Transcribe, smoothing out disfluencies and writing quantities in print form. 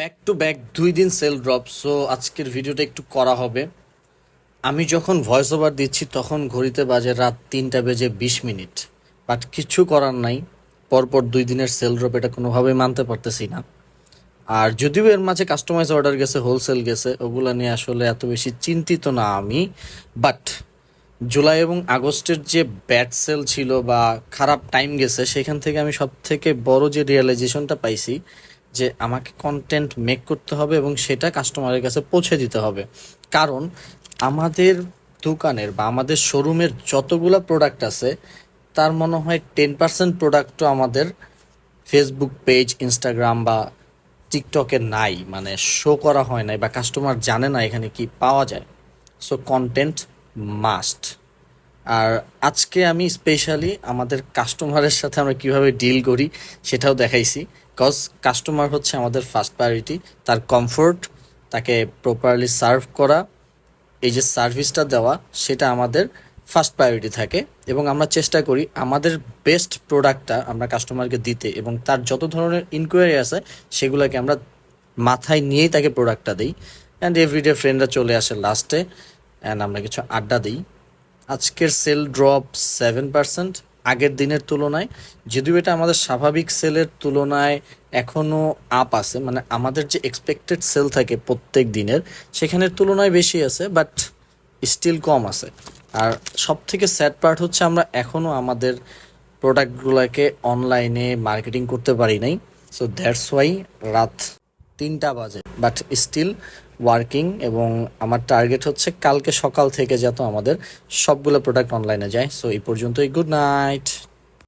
Back to back 2 দিন sell drop. So আজকের ভিডিওটা একটু করা হবে। আমি যখন ভয়েস ওভার দিচ্ছি তখন ঘড়িতে বাজে রাত 3টা বেজে 20 মিনিট, বাট কিছু করার নাই। পরপর 2 দিনের সেল ড্রপ, এটা কোনোভাবেই মানতে পারতেছি না। আর যদিও এর মাঝে কাস্টমাইজ অর্ডার গেছে, হোলসেল গেছে, ওগুলা নিয়ে আসলে এত বেশি চিন্তিত না আমি। বাট জুলাই এবং আগস্টের যে ব্যাড সেল ছিল বা খারাপ টাইম গেছে, সেখান থেকে আমি সব থেকে বড় যে রিয়েলাইজেশনটা পাইছি যে আমাকে কন্টেন্ট মেক করতে হবে এবং সেটা কাস্টমারের কাছে পৌঁছে দিতে হবে। কারণ আমাদের দোকানের বা আমাদের শোরুমের যতগুলো প্রোডাক্ট আছে, তার মনে হয় 10% প্রোডাক্টও আমাদের ফেসবুক পেজ, ইনস্টাগ্রাম বা টিকটকে নাই, মানে শো করা হয় নাই বা কাস্টমার জানে না এখানে কি পাওয়া যায়। So content must. আর আজকে আমি স্পেশালি আমাদের কাস্টমারের সাথে আমরা কিভাবে ডিল করি সেটাও দেখাইছি। কজ কাস্টমার হচ্ছে আমাদের ফার্স্ট প্রায়োরিটি। তার কমফোর্ট, তাকে প্রপারলি সার্ভ করা, এই যে সার্ভিসটা দেওয়া, সেটা আমাদের ফার্স্ট প্রায়োরিটি থাকে। এবং আমরা চেষ্টা করি আমাদের বেস্ট প্রোডাক্টটা আমরা কাস্টমারকে দিতে, এবং তার যত ধরনের ইনকোয়ারি আছে সেগুলোকে আমরা মাথায় নিয়েই তাকে প্রোডাক্টটা দিই। অ্যান্ড এভরিডে ফ্রেন্ডরা চলে আসে লাস্টে, অ্যান্ড আমরা কিছু আড্ডা দিই। আজকের সেল ড্রপ 7% আগের দিনের তুলনায়। যদিও এটা আমাদের স্বাভাবিক সেলের তুলনায় এখনও আপ আছে, মানে আমাদের যে এক্সপেক্টেড সেল থাকে প্রত্যেক দিনের সেখানের তুলনায় বেশি আছে, বাট স্টিল কম আছে। আর সব থেকে স্যাড পার্ট হচ্ছে আমরা এখনও আমাদের প্রোডাক্টগুলোকে অনলাইনে মার্কেটিং করতে পারি নাই। সো দ্যাটস ওয়াই রাত 3টা বাজে, বাট স্টিল ওয়ার্কিং। এবং আমার টার্গেট হচ্ছে কালকে সকাল থেকে যাতে আমাদের সবগুলো প্রোডাক্ট অনলাইনে যায়। সো এই পর্যন্তই, গুড নাইট।